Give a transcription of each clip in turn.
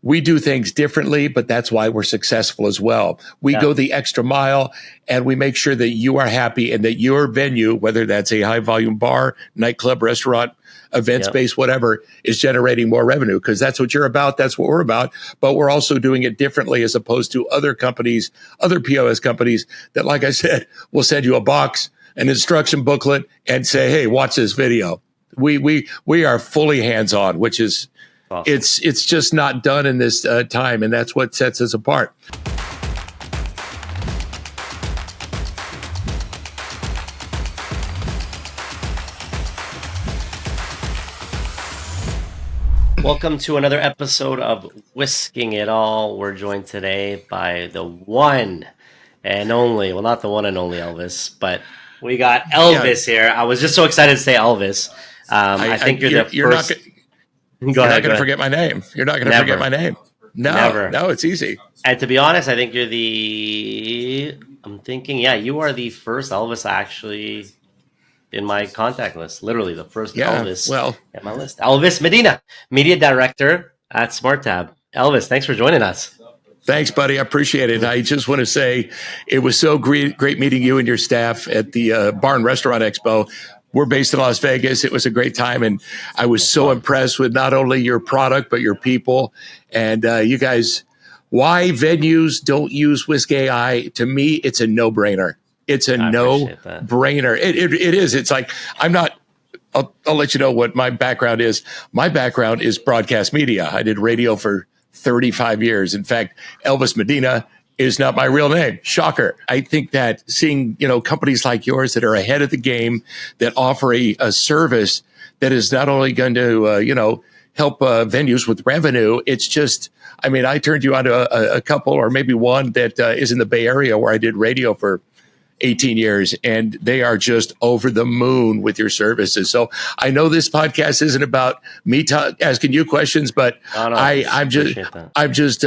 we do things differently, but that's why we're successful as well. We go the extra mile, and we make sure that you are happy and that your venue, whether that's a high volume bar, nightclub, restaurant, event space, whatever, is generating more revenue, because that's what you're about. That's what we're about. But we're also doing it differently as opposed to other companies, other POS companies that, like I said, will send you a box, an instruction booklet, and say, hey, watch this video. We are fully hands-on, which is awesome. It's just not done in this time, and that's what sets us apart. Welcome to another episode of Whisking It All. We're joined today by the one and only, well, not the one and only Elvis, but we got Elvis here. I was just so excited to say Elvis. I think you're the first. You're not going to forget my name. You're not going to forget my name. No, it's easy. And to be honest, I think you are the first Elvis actually in my contact list. Literally the first Elvis in my list. Elvis Medina, media director at SmartTab. Elvis, thanks for joining us. Thanks, buddy. I appreciate it. I just want to say it was so great meeting you and your staff at the Bar and Restaurant Expo. We're based in Las Vegas. It was a great time, and I was so impressed with not only your product, but your people. And you guys, why venues don't use Whisk AI, to me, it's a no-brainer. It's a no-brainer. It is. It's like, I'll let you know what my background is. My background is broadcast media. I did radio for 35 years. In fact, Elvis Medina is not my real name. Shocker. I think that seeing, companies like yours that are ahead of the game, that offer a service that is not only going to, help venues with revenue, it's just, I turned you on to a couple, or maybe one that is in the Bay Area where I did radio for 18 years, and they are just over the moon with your services. So I know this podcast isn't about me asking you questions, but I'm just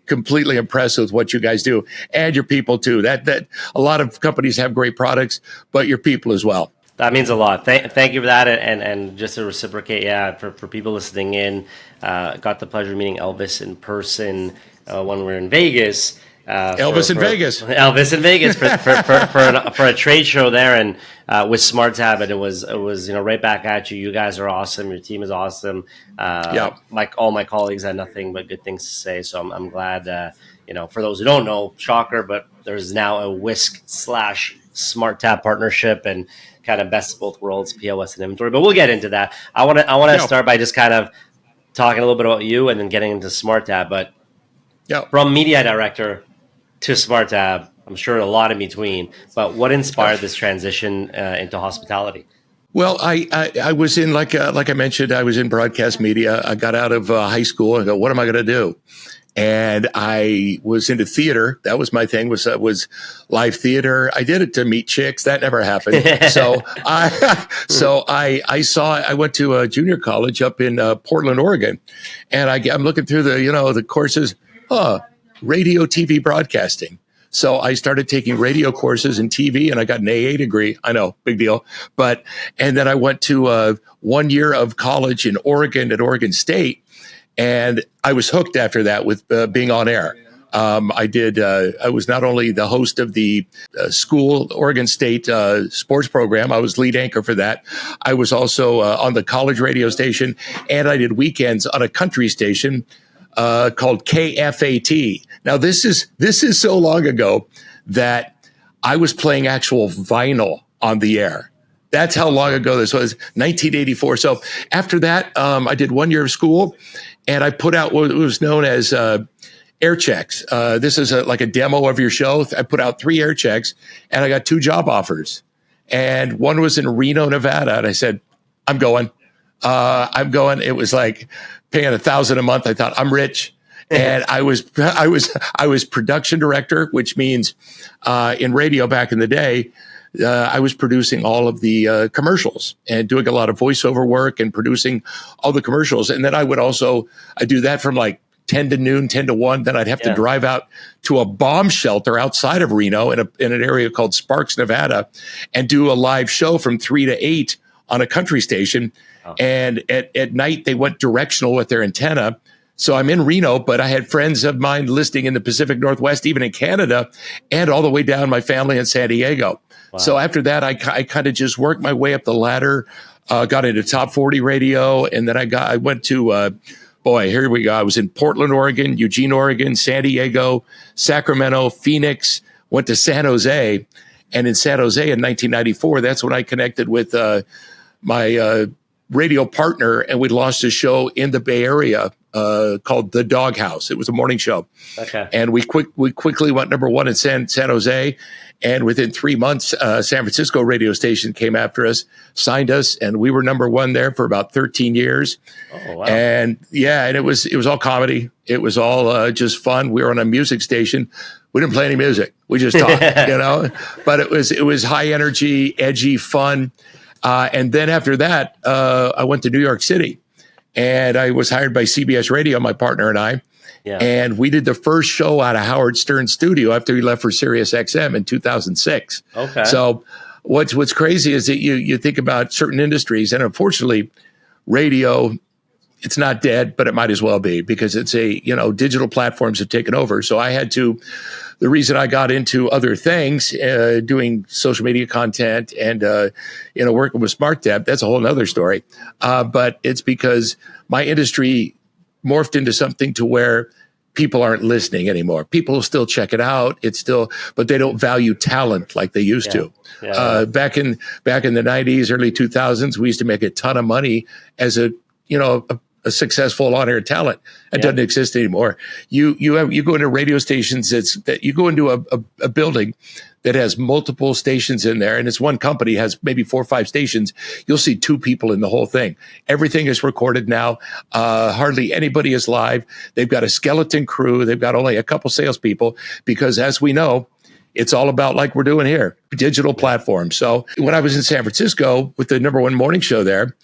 completely impressed with what you guys do, and your people too. That a lot of companies have great products, but your people as well. That means a lot. Thank you for that. And just to reciprocate, for people listening in, got the pleasure of meeting Elvis in person when we were in Vegas. Elvis in Vegas for a trade show there, and with SmartTab, and it was right back at you. You guys are awesome. Your team is awesome. All my colleagues had nothing but good things to say. So I'm glad. For those who don't know, shocker, but there's now a Whisk/SmartTab partnership, and kind of best of both worlds, POS and inventory. But we'll get into that. I want to start by just kind of talking a little bit about you, and then getting into SmartTab. But from media director to SmartTab, I'm sure a lot in between, but what inspired this transition into hospitality? Well, I was in, like I mentioned, I was in broadcast media. I got out of high school and go, what am I going to do? And I was into theater. That was my thing, was live theater. I did it to meet chicks. That never happened. So I went to a junior college up in Portland, Oregon, and I'm looking through the courses. Radio, TV broadcasting. So I started taking radio courses in TV, and I got an AA degree. I know, big deal. And then I went to 1 year of college in Oregon at Oregon State, and I was hooked after that with being on air. I was not only the host of the school Oregon State sports program, I was lead anchor for that. I was also on the college radio station, and I did weekends on a country station called KFAT. Now, this is so long ago that I was playing actual vinyl on the air. That's how long ago this was, 1984. So after that, I did 1 year of school, and I put out what was known as air checks. This is like a demo of your show. I put out 3 air checks, and I got 2 job offers. And one was in Reno, Nevada, and I said, I'm going. It was like paying $1,000 a month. I thought, I'm rich. And I was production director, which means in radio back in the day, I was producing all of the commercials and doing a lot of voiceover work and producing all the commercials. And then I do that from like 10 to noon, 10 to 1. Then I'd have to drive out to a bomb shelter outside of Reno in an area called Sparks, Nevada, and do a live show from 3 to 8 on a country station. Oh. And at night, they went directional with their antenna So I'm in Reno, but I had friends of mine listening in the Pacific Northwest, even in Canada, and all the way down my family in San Diego. Wow. So after that, I kind of just worked my way up the ladder, got into top 40 radio, and then I went to, here we go. I was in Portland, Oregon, Eugene, Oregon, San Diego, Sacramento, Phoenix, went to San Jose. And in San Jose in 1994, that's when I connected with my radio partner, and we launched a show in the Bay Area called The Doghouse. It was a morning show. Okay. And we quickly went number one in San Jose. And within 3 months, San Francisco radio station came after us, signed us, and we were number one there for about 13 years. Oh, wow. And and it was all comedy. It was all just fun. We were on a music station. We didn't play any music. We just talked, but it was high energy, edgy, fun. And then after that, I went to New York City, and I was hired by CBS Radio, my partner and I. Yeah. And we did the first show out of Howard Stern's studio after he left for Sirius XM in 2006. Okay. So what's crazy is that you think about certain industries, and unfortunately, radio, it's not dead, but it might as well be, because it's digital platforms have taken over. So the reason I got into other things, doing social media content and, working with SmartTab, that's a whole nother story. But it's because my industry morphed into something to where people aren't listening anymore. People still check it out. But they don't value talent like they used to. Yeah. Back in the 90s, early 2000s, we used to make a ton of money as a successful on-air talent. That doesn't exist anymore. You go into radio stations you go into a building that has multiple stations in there, and it's one company, has maybe 4 or 5 stations. You'll see 2 people in the whole thing. Everything is recorded now. Hardly anybody is live. They've got a skeleton crew. They've got only a couple salespeople, because as we know, it's all about, like we're doing here, digital platforms. So when I was in San Francisco with the number one morning show there,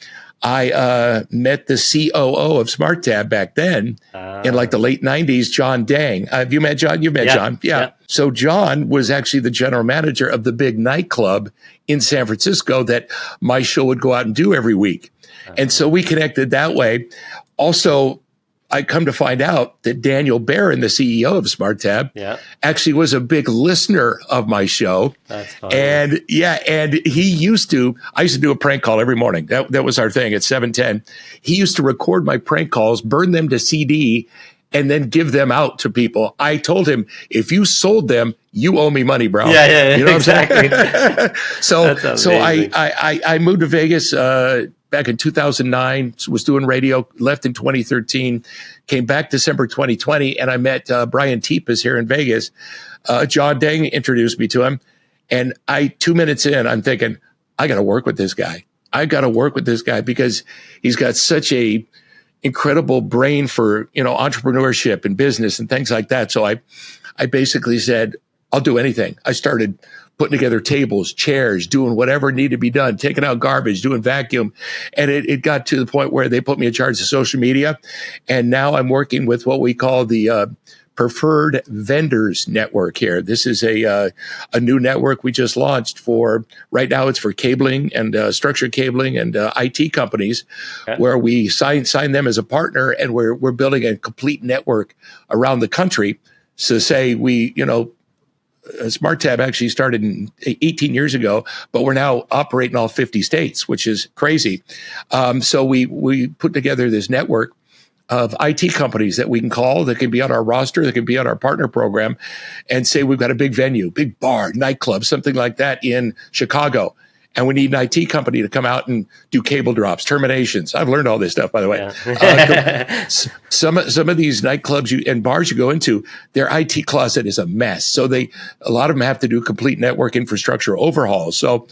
I met the COO of SmartTab back then in like the late 90s, John Dang. Have you met John? You've met John. Yeah. So John was actually the general manager of the big nightclub in San Francisco that my show would go out and do every week. And so we connected that way. Also, I come to find out that Daniel Barron, the CEO of SmartTab, actually was a big listener of my show. That's funny. And I used to do a prank call every morning. That was our thing at 7:10. He used to record my prank calls, burn them to CD, and then give them out to people. I told him, if you sold them, you owe me money, bro. Yeah, you know exactly. What I'm saying? so I moved to Vegas back in 2009, was doing radio, left in 2013, came back December 2020, and I met Brian Tepas here in Vegas. John Dang introduced me to him, and 2 minutes in, I'm thinking, I got to work with this guy. Because he's got such a incredible brain for, entrepreneurship and business and things like that. So I basically said, I'll do anything. I started putting together tables, chairs, doing whatever needed to be done, taking out garbage, doing vacuum. And it got to the point where they put me in charge of social media. And now I'm working with what we call the Preferred Vendors Network here. This is a new network we just launched right now it's for cabling and structured cabling and IT companies, where we sign them as a partner, and we're building a complete network around the country. So say SmartTab actually started 18 years ago, but we're now operating all 50 states, which is crazy. So we put together this network of IT companies that we can call, that can be on our roster, that can be on our partner program, and say we've got a big venue, big bar, nightclub, something like that in Chicago. And we need an IT company to come out and do cable drops, terminations. I've learned all this stuff, by the way. Yeah. Some of these nightclubs and bars you go into, their IT closet is a mess. So a lot of them have to do complete network infrastructure overhauls. So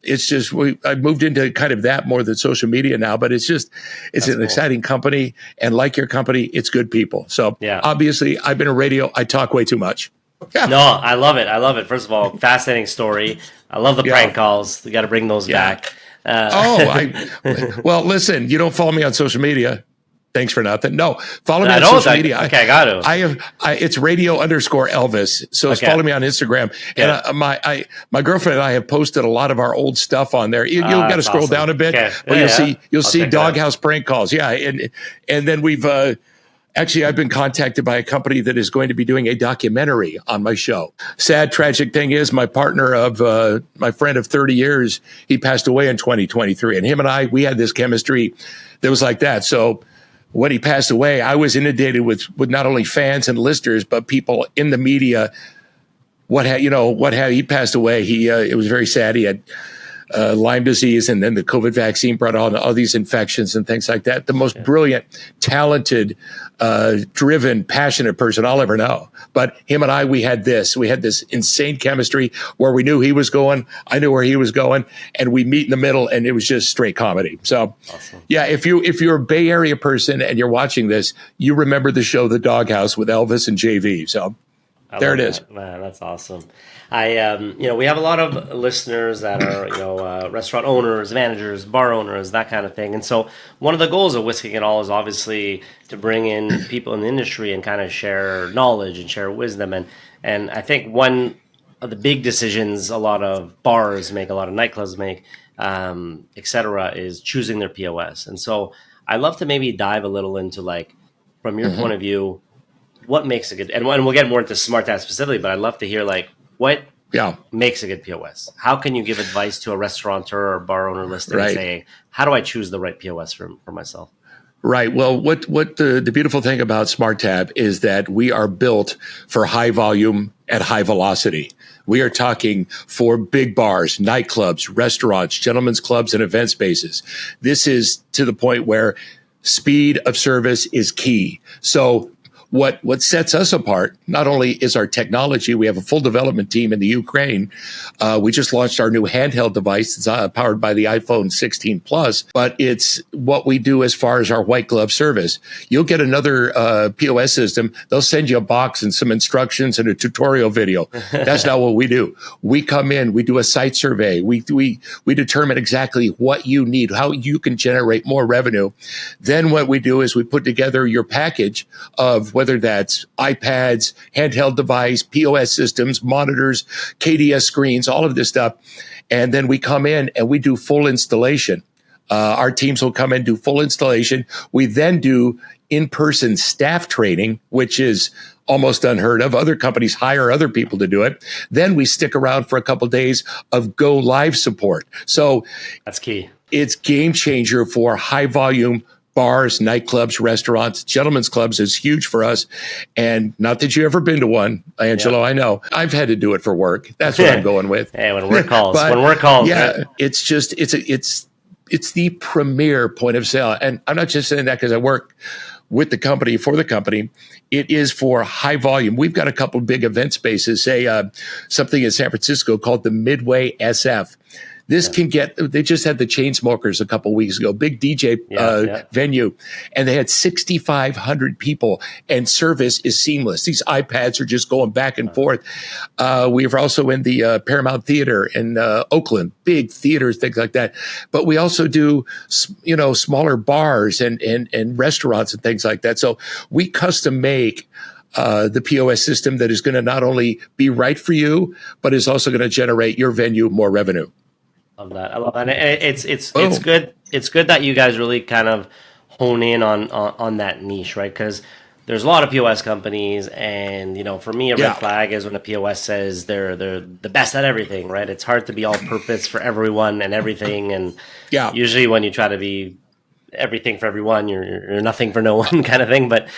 it's just, I've moved into kind of that more than social media now, but it's an exciting company. And like your company, it's good people. So obviously I've been in radio. I talk way too much. Yeah. No, I love it. First of all, fascinating story. I love the prank calls. We got to bring those back. Well, listen, you don't follow me on social media. Thanks for nothing. No, follow me on social media. Okay, I got to. It's radio_Elvis. So follow me on Instagram. Yeah. And my girlfriend and I have posted a lot of our old stuff on there. You'll got to scroll down a bit, but you'll see Doghouse prank calls. Yeah, and then we've Actually, I've been contacted by a company that is going to be doing a documentary on my show. Sad, tragic thing is my partner of my friend of 30 years, he passed away in 2023. And him and I, we had this chemistry that was like that. So when he passed away, I was inundated with not only fans and listeners, but people in the media. He passed away. It was very sad. He had Lyme disease, and then the COVID vaccine brought on all these infections and things like that. The most brilliant, talented, driven, passionate person I'll ever know. But him and I, we had this insane chemistry where we knew he was going, I knew where he was going, and we meet in the middle, and it was just straight comedy. So, awesome. Yeah, if you're a Bay Area person and you're watching this, you remember the show The Doghouse with Elvis and JV. So there it is. Man, that's awesome. We have a lot of listeners that are, restaurant owners, managers, bar owners, that kind of thing. And so one of the goals of Whisking It All is obviously to bring in people in the industry and kind of share knowledge and share wisdom. And I think one of the big decisions a lot of bars make, a lot of nightclubs make, et cetera, is choosing their POS. And so I'd love to maybe dive a little into, like, from your point of view, what makes a good, and we'll get more into SmartTab specifically, but I'd love to hear, like, what makes a good POS? How can you give advice to a restaurateur or bar owner listening and saying, how do I choose the right POS for myself? Right. Well, what the beautiful thing about SmartTab is that we are built for high volume at high velocity. We are talking for big bars, nightclubs, restaurants, gentlemen's clubs, and event spaces. This is to the point where speed of service is key. So what sets us apart not only is our technology. We have a full development team in the Ukraine. We just launched our new handheld device. It's powered by the iPhone 16 Plus, but it's what we do as far as our white glove service. You'll get another POS system. They'll send you a box and some instructions and a tutorial video. That's not what we do. We come in, we do a site survey. We determine exactly what you need, how you can generate more revenue. Then what we do is we put together your package of whether that's iPads, handheld device, POS systems, monitors, KDS screens, all of this stuff. And then we come in and we do full installation. Our teams will come in and do full installation. We then do in-person staff training, which is almost unheard of. Other companies hire other people to do it. Then we stick around for a couple of days of go live support. So that's key. It's game changer for high volume bars, nightclubs, restaurants. Gentlemen's clubs is huge for us. And not that you've ever been to one, Angelo, I know. I've had to do it for work. That's what I'm going with. Hey, when work calls. When work calls. Yeah, right? It's just, it's the premier point of sale. And I'm not just saying that because I work with the company, for the company. It is for high volume. We've got a couple big event spaces, say something in San Francisco called the Midway SF. This can get, they just had the Chainsmokers a couple weeks ago, big DJ venue, and they had 6,500 people, and service is seamless. These iPads are just going back and forth. We're also in the Paramount Theater in Oakland, big theaters, things like that. But we also do, smaller bars and restaurants and things like that. So we custom make the POS system that is going to not only be right for you, but is also going to generate your venue more revenue. I love that. And it's good. It's good that you guys really kind of hone in on that niche, right? Because there's a lot of POS companies, and for me, a red flag is when a POS says they're the best at everything, right? It's hard to be all purpose for everyone and everything, and usually when you try to be everything for everyone, you're nothing for no one, kind of thing. But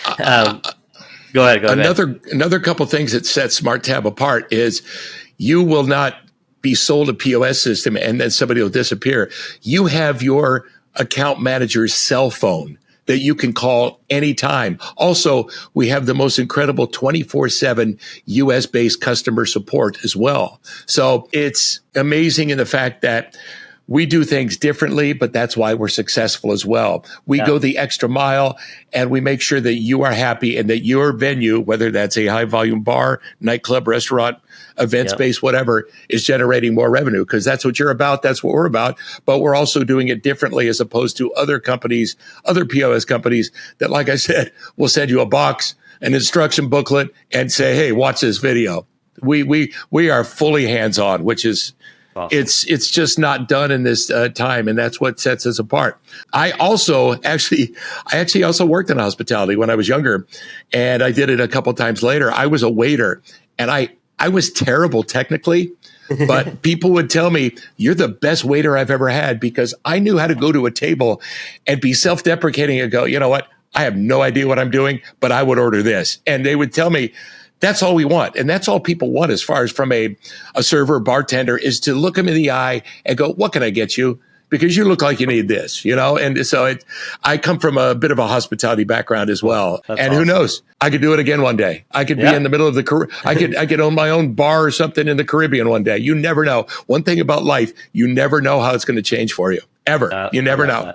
go ahead. Another couple things that set SmartTab apart is you will not be sold a POS system and then somebody will disappear. You have your account manager's cell phone that you can call anytime. Also, we have the most incredible 24/7 US-based customer support as well. So it's amazing in the fact that we do things differently, but that's why we're successful as well. We go the extra mile, and we make sure that you are happy and that your venue, whether that's a high volume bar, nightclub, restaurant, event space, whatever, is generating more revenue, because that's what you're about. That's what we're about. But we're also doing it differently as opposed to other companies, other POS companies that, like I said, will send you a box, an instruction booklet, and say, hey, watch this video. We are fully hands-on, which is Awesome. It's just not done in this time, and that's what sets us apart. I actually also worked in hospitality when I was younger, and I did it a couple times later. I was a waiter, and I was terrible technically, but people would tell me, you're the best waiter I've ever had, because I knew how to go to a table and be self-deprecating and go, you know what? I have no idea what I'm doing, but I would order this. And they would tell me, that's all we want. And that's all people want as far as from a server, bartender, is to look them in the eye and go, what can I get you? Because you look like you need this, you know? And so I come from a bit of a hospitality background as well. That's and awesome. Who knows? I could do it again one day. I could be in the middle of I could own my own bar or something in the Caribbean one day. You never know. One thing about life, you never know how it's going to change for you. Ever. You never know.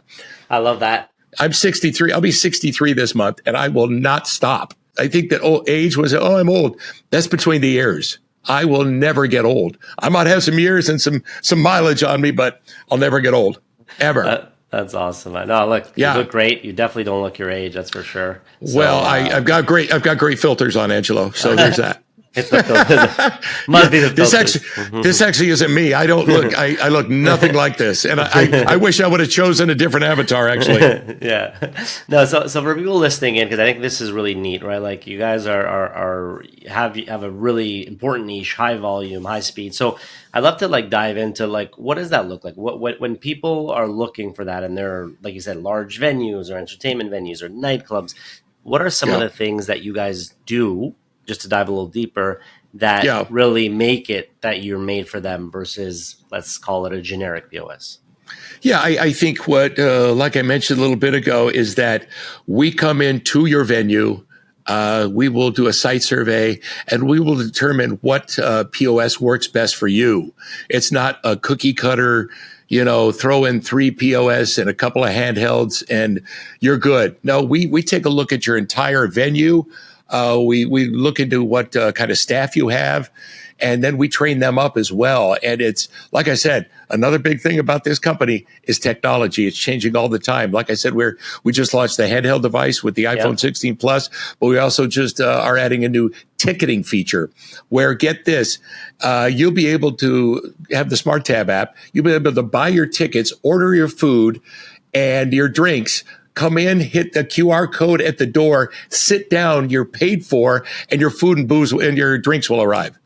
I love that. I'm 63. I'll be 63 this month, and I will not stop. I think that old age was, I'm old. That's between the ears. I will never get old. I might have some years and some mileage on me, but I'll never get old, ever. That's awesome. No, look, you look great. You definitely don't look your age. That's for sure. So, well, I've got great filters on, Angelo. So there's that. It's the filters. Must be the filters. This actually isn't me. I don't look. I look nothing like this, and I wish I would have chosen a different avatar. Actually, yeah. No. So for people listening in, because I think this is really neat, right? Like you guys have a really important niche, high volume, high speed. So I'd love to like dive into like what does that look like? What when people are looking for that, and they're like you said, large venues or entertainment venues or nightclubs. What are some of the things that you guys do? Just to dive a little deeper, that really make it that you're made for them versus, let's call it a generic POS? Yeah, I think what, like I mentioned a little bit ago, is that we come into your venue, we will do a site survey, and we will determine what POS works best for you. It's not a cookie cutter, throw in 3 POS and a couple of handhelds and you're good. No, we take a look at your entire venue. We look into what kind of staff you have, and then we train them up as well. And it's, like I said, another big thing about this company is technology. It's changing all the time. Like I said, we just launched the handheld device with the iPhone 16 Plus, but we also just are adding a new ticketing feature where, get this, you'll be able to have the SmartTab app. You'll be able to buy your tickets, order your food and your drinks, come in, hit the QR code at the door, sit down, you're paid for, and your food and booze and your drinks will arrive.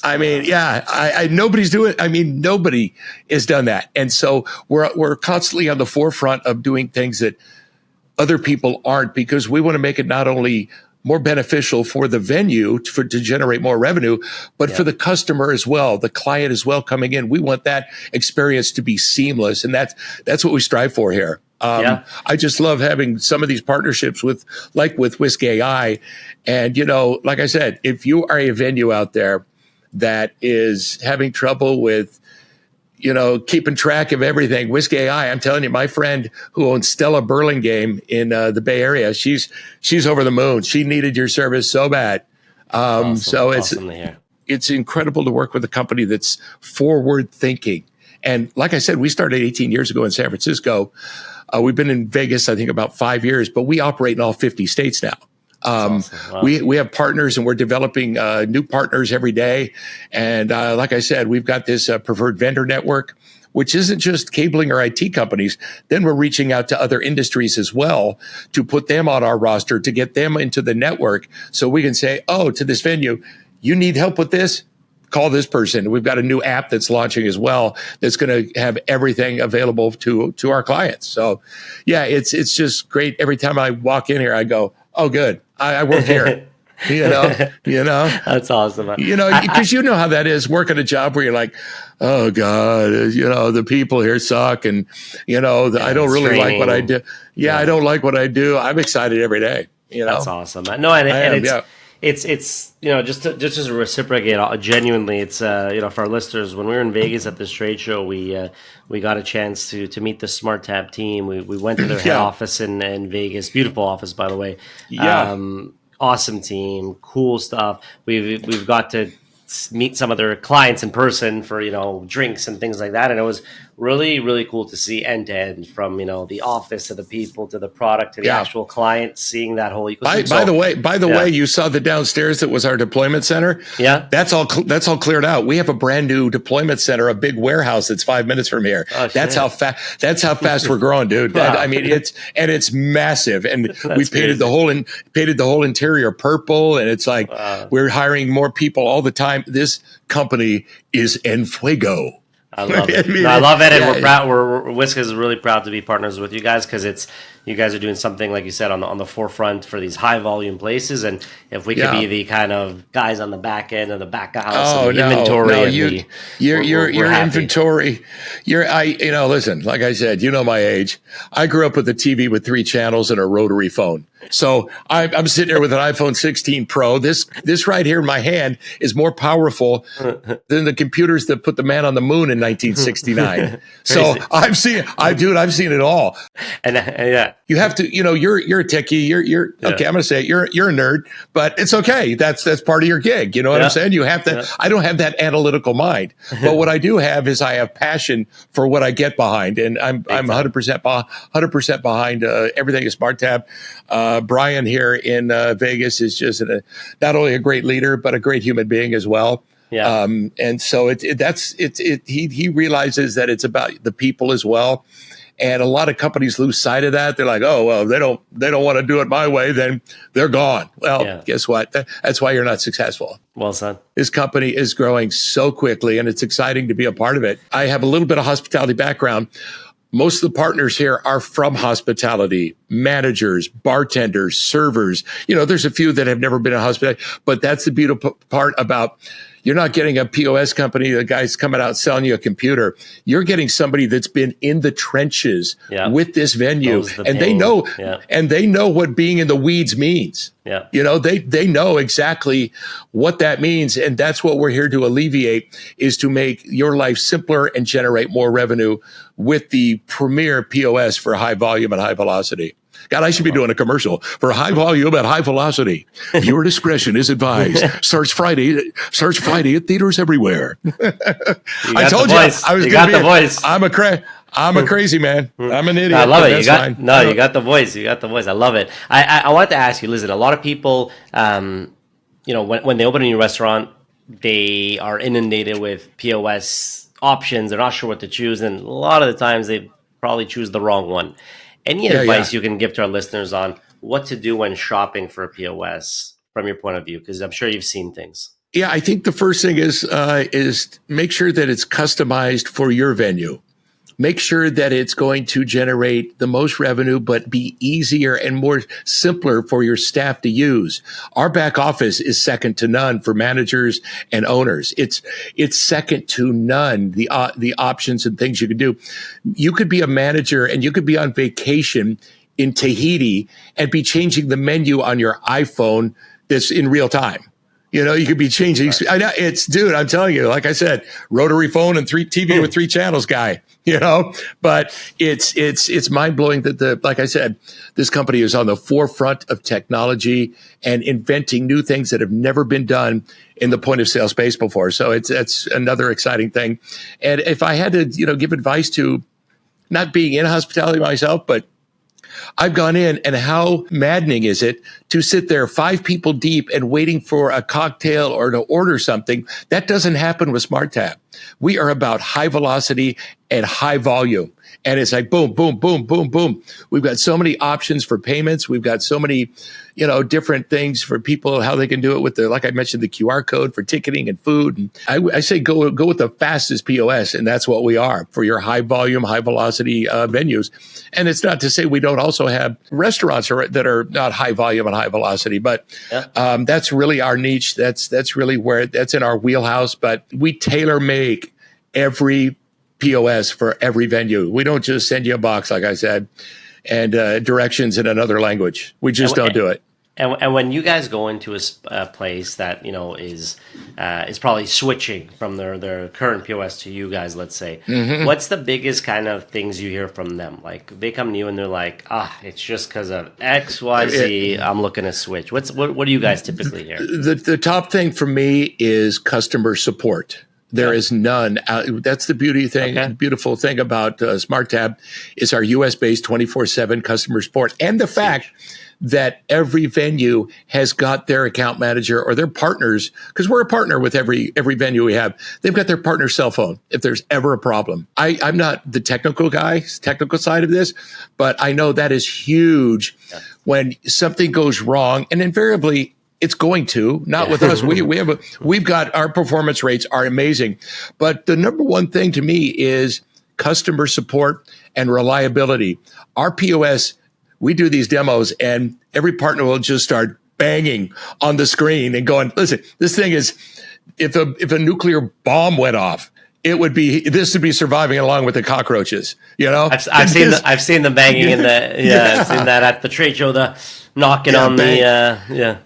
I mean, nobody's doing. I mean, nobody has done that, and so we're constantly on the forefront of doing things that other people aren't, because we want to make it not only more beneficial for the venue to generate more revenue, but for the customer as well, the client as well coming in. We want that experience to be seamless, and that's what we strive for here. I just love having some of these partnerships with Whisk AI. And, like I said, if you are a venue out there that is having trouble with, keeping track of everything, Whisk AI, I'm telling you, my friend who owns Stella Burlingame in the Bay Area, she's over the moon. She needed your service so bad. Awesome. So awesome to hear. It's incredible to work with a company that's forward thinking. And like I said, we started 18 years ago in San Francisco. We've been in Vegas, I think, about 5 years, but we operate in all 50 states now. Awesome. Wow. We have partners, and we're developing new partners every day. And like I said, we've got this preferred vendor network, which isn't just cabling or IT companies. Then we're reaching out to other industries as well to put them on our roster, to get them into the network, so we can say, oh, to this venue, you need help with this? Call this person. We've got a new app that's launching as well that's going to have everything available to our clients. So, it's just great. Every time I walk in here, I go, oh, good. I work here. That's awesome. Because you know how that is, working a job where you're like, oh God, the people here suck. And, I don't really like what I do. I don't like what I do. I'm excited every day. That's awesome. No, it's just to reciprocate genuinely, it's for our listeners, when we were in Vegas at this trade show, we got a chance to meet the SmartTab team. We went to their head office in Vegas, beautiful office, by the way. Awesome team, cool stuff. We've got to meet some of their clients in person for drinks and things like that, and it was really, really cool to see end to end from, the office to the people to the product to the Yeah. actual client, seeing that whole ecosystem. By the way, you saw the downstairs that was our deployment center. Yeah. That's all cleared out. We have a brand new deployment center, a big warehouse that's 5 minutes from here. Oh, that's how fast we're growing, dude. Wow. I mean, it's massive. And we painted crazy. the whole interior purple, and it's like we're hiring more people all the time. This company is en fuego. I love it. I love it, and we're proud. Whisk is really proud to be partners with you guys because you guys are doing something like you said on the forefront for these high volume places, and if we could be the kind of guys on the back end of the back of house, inventory, your inventory. Listen, like I said, my age. I grew up with a TV with 3 channels and a rotary phone. So I'm sitting there with an iPhone 16 Pro. This right here in my hand is more powerful than the computers that put the man on the moon in 1969. So I've seen it all. And you have to, you're a techie. You're okay. I'm going to say it. You're a nerd, but it's okay. That's part of your gig. You know what I'm saying? You have to. I don't have that analytical mind, but what I do have is I have passion for what I get behind, and I'm 100% behind everything is SmartTab. Brian here in Vegas is just not only a great leader, but a great human being as well. Yeah. And so he realizes that it's about the people as well. And a lot of companies lose sight of that. They're like, oh, well, they don't want to do it my way. Then they're gone. Well, guess what? That's why you're not successful. Well said. This company is growing so quickly, and it's exciting to be a part of it. I have a little bit of hospitality background. Most of the partners here are from hospitality, managers, bartenders, servers. There's a few that have never been in hospitality, but that's the beautiful part about you're not getting a POS company, the guy's coming out selling you a computer. You're getting somebody that's been in the trenches with this venue, and they know what being in the weeds means. Yeah. They know exactly what that means. And that's what we're here to alleviate, is to make your life simpler and generate more revenue with the premier POS for high volume and high velocity. God, I should be doing a commercial for high volume and high velocity. Your discretion is advised. Starts Friday at theaters everywhere. I told you I was going to be the voice. I'm a crazy man. I'm an idiot. I love it. You got the voice. You got the voice. I love it. I wanted to ask you, listen, a lot of people, when they open a new restaurant, they are inundated with POS options. They're not sure what to choose. And a lot of the times they probably choose the wrong one. Any advice you can give to our listeners on what to do when shopping for a POS from your point of view? Because I'm sure you've seen things. Yeah, I think the first thing is make sure that it's customized for your venue. Make sure that it's going to generate the most revenue, but be easier and more simpler for your staff to use. Our back office is second to none for managers and owners. It's second to none, the options and things you can do. You could be a manager and you could be on vacation in Tahiti and be changing the menu on your iPhone that's in real time. You could be changing. Right. I know dude, I'm telling you, like I said, rotary phone and TV with 3 channels guy, but it's mind blowing that like I said, this company is on the forefront of technology and inventing new things that have never been done in the point of sale space before. So that's another exciting thing. And if I had to, give advice to not being in hospitality myself, but I've gone in, and how maddening is it to sit there 5 people deep and waiting for a cocktail or to order something? That doesn't happen with SmartTab. We are about high velocity and high volume. And it's like boom, boom, boom, boom, boom. We've got so many options for payments. We've got so many, different things for people, how they can do it with like I mentioned, the QR code for ticketing and food. And I say go with the fastest POS. And that's what we are for your high volume, high velocity venues. And it's not to say we don't also have restaurants that are not high volume and high velocity, but that's really our niche. That's really where that's in our wheelhouse. But we tailor make every POS for every venue. We don't just send you a box, like I said, and directions in another language. We just don't do it. And when you guys go into a place that is probably switching from their current POS to you guys, let's say, what's the biggest kind of things you hear from them? Like they come to you and they're like, it's just because of X, Y, Z, I'm looking to switch. What do you guys typically hear? The top thing for me is customer support. There is none. That's the beautiful thing about SmartTab is our U.S.-based 24/7 customer support, and the fact that every venue has got their account manager or their partners, because we're a partner with every venue we have. They've got their partner cell phone if there's ever a problem. I'm not the technical side of this, but I know that is huge when something goes wrong, and invariably it's going to, not with us. We've got our performance rates are amazing. But the number one thing to me is customer support and reliability. Our POS, we do these demos and every partner will just start banging on the screen and going, listen, this thing is, if a nuclear bomb went off, this would be surviving along with the cockroaches, I've seen them banging in the, I've seen that at the trade show, the knocking on the.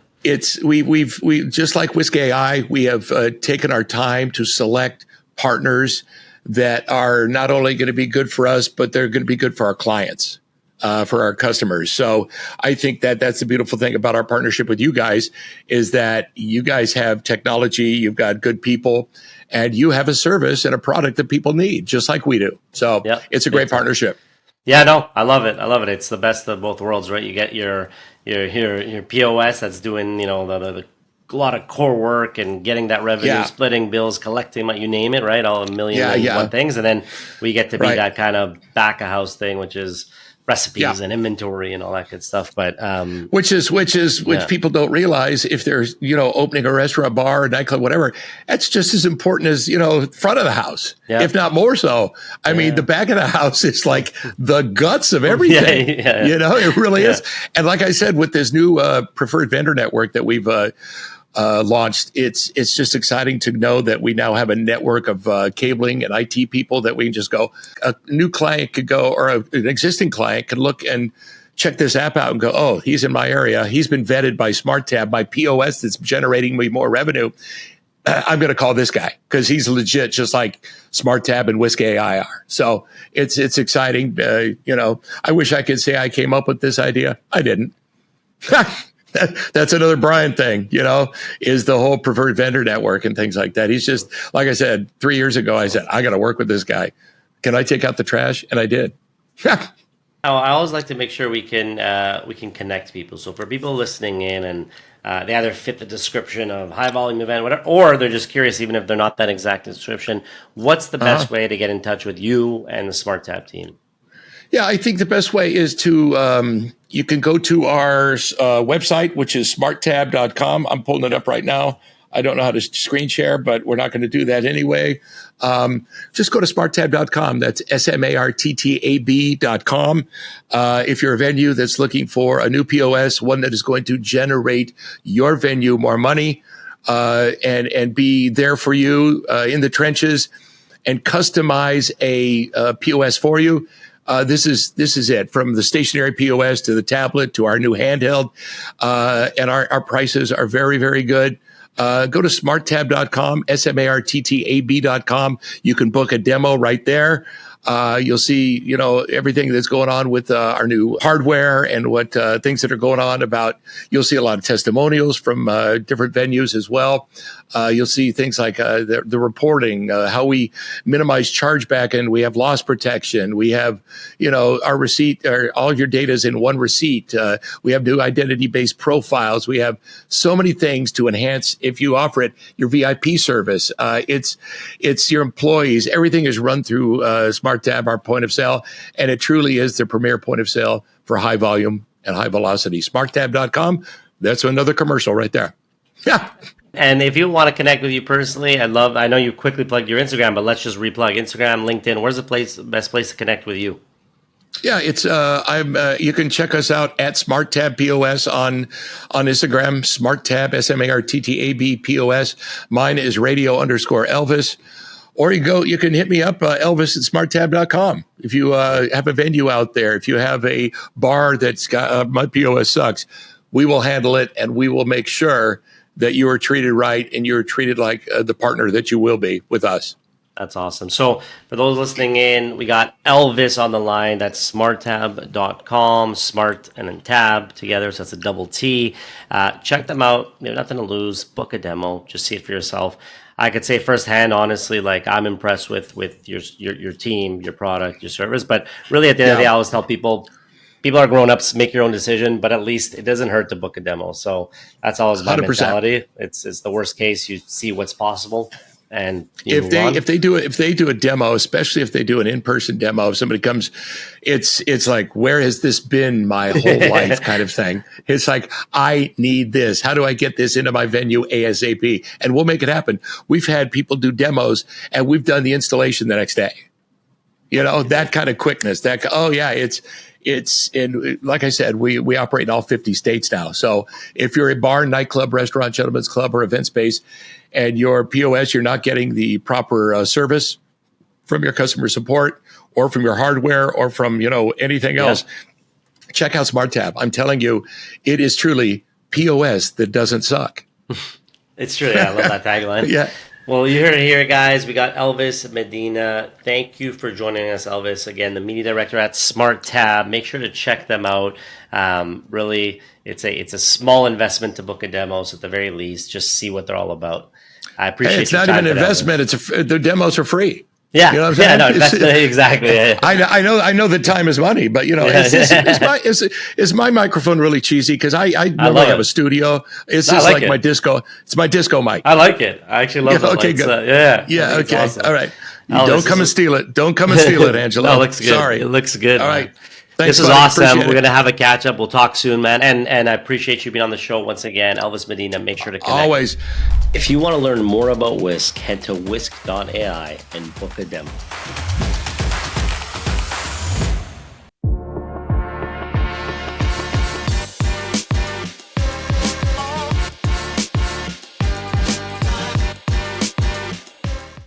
We just like Whiskey AI, we have taken our time to select partners that are not only going to be good for us, but they're going to be good for our clients, for our customers. So I think that's the beautiful thing about our partnership with you guys is that you guys have technology, you've got good people, and you have a service and a product that people need, just like we do. So it's a great partnership. Yeah, no, I love it. It's the best of both worlds, right? You get your POS that's doing, the a lot of core work and getting that revenue, splitting bills, collecting, you name it, right? All a million and one things. And then we get to be that kind of back of house thing, which is recipes and inventory and all that good stuff. But which people don't realize if they're opening a restaurant, bar, a nightclub, whatever, that's just as important as front of the house, if not more so. I mean, the back of the house is like the guts of everything. It really is. And like I said, with this new preferred vendor network that we've launched, it's just exciting to know that we now have a network of cabling and IT people that we can just go. A new client could go, or an existing client could look and check this app out and go, oh, he's in my area. He's been vetted by SmartTab, my POS that's generating me more revenue. I'm going to call this guy because he's legit, just like SmartTab and Whiskey AI are. So it's exciting. I wish I could say I came up with this idea. I didn't. That's another Brian thing, is the whole preferred vendor network and things like that. He's just, like I said, 3 years ago, I said, I got to work with this guy. Can I take out the trash? And I did. I always like to make sure we can connect people. So for people listening in and they either fit the description of high volume event, whatever, or they're just curious, even if they're not that exact description, what's the best way to get in touch with you and the SmartTab team? Yeah, I think the best way is to, you can go to our website, which is smarttab.com. I'm pulling it up right now. I don't know how to screen share, but we're not going to do that anyway. Just go to smarttab.com. That's smarttab.com. If you're a venue that's looking for a new POS, one that is going to generate your venue more money, and be there for you in the trenches and customize a POS for you. This is it, from the stationary POS to the tablet to our new handheld, and our prices are very, very good. Go to smarttab.com, smarttab.com. You can book a demo right there. You'll see, everything that's going on with our new hardware and what things that are going on about. You'll see a lot of testimonials from different venues as well. You'll see things like the reporting, how we minimize chargeback, and we have loss protection. We have, our receipt, all of your data is in one receipt. We have new identity-based profiles. We have so many things to enhance, if you offer it, your VIP service. It's your employees. Everything is run through SmartTab, our point of sale, and it truly is the premier point of sale for high volume and high velocity. SmartTab.com. That's another commercial right there. Yeah. And if you want to connect with you personally, I know you quickly plugged your Instagram, but let's just replug Instagram, LinkedIn. Where's the best place to connect with you? Yeah, it's you can check us out at SmartTab POS on Instagram, SmartTab, SmartTab POS. Mine is radio_Elvis. Or you can hit me up, Elvis at smarttab.com. If you have a venue out there, if you have a bar that's got my POS sucks, we will handle it, and we will make sure that you are treated right and you're treated like the partner that you will be with us. That's awesome. So for those listening in, we got Elvis on the line. That's smarttab.com, smart and then tab together. So that's a double T. Check them out. You have nothing to lose. Book a demo. Just see it for yourself. I could say firsthand, honestly, like I'm impressed with your team, your product, your service. But really, at the end of the day, I always tell people are grown ups, make your own decision. But at least it doesn't hurt to book a demo. So that's always my 100%. Mentality. It's the worst case. You see what's possible. And if they do a demo, especially if they do an in-person demo, if somebody comes, it's like, where has this been my whole life kind of thing. It's like, I need this. How do I get this into my venue ASAP? And we'll make it happen. We've had people do demos and we've done the installation the next day. You know, that kind of quickness, it's and like I said, we operate in all 50 states now. So if you're a bar, nightclub, restaurant, gentleman's club, or event space, and your POS, you're not getting the proper service from your customer support or from your hardware or from, anything else, check out SmartTab. I'm telling you, it is truly POS that doesn't suck. It's true. I love that tagline. Yeah. Well, you heard it here, guys. We got Elvis Medina. Thank you for joining us, Elvis. Again, the media director at SmartTab. Make sure to check them out. Really, it's a small investment to book a demo, so at the very least, just see what they're all about. I appreciate it's not even an investment. The demos are free. Yeah, you know what I'm saying? Exactly. Yeah. I know that time is money, but is my microphone really cheesy? Because I normally have a studio. It's just like my disco. It's my disco mic. I like it. I actually love it. Okay, good. Okay, awesome. All right. Don't come and steal it. Don't come and steal it, Angelo. No, it looks good. Sorry. It looks good. All right. Thanks, this is awesome. We're going to have a catch up. We'll talk soon, man. And I appreciate you being on the show once again. Elvis Medina, make sure to connect. Always. If you want to learn more about Whisk, head to whisk.ai and book a demo.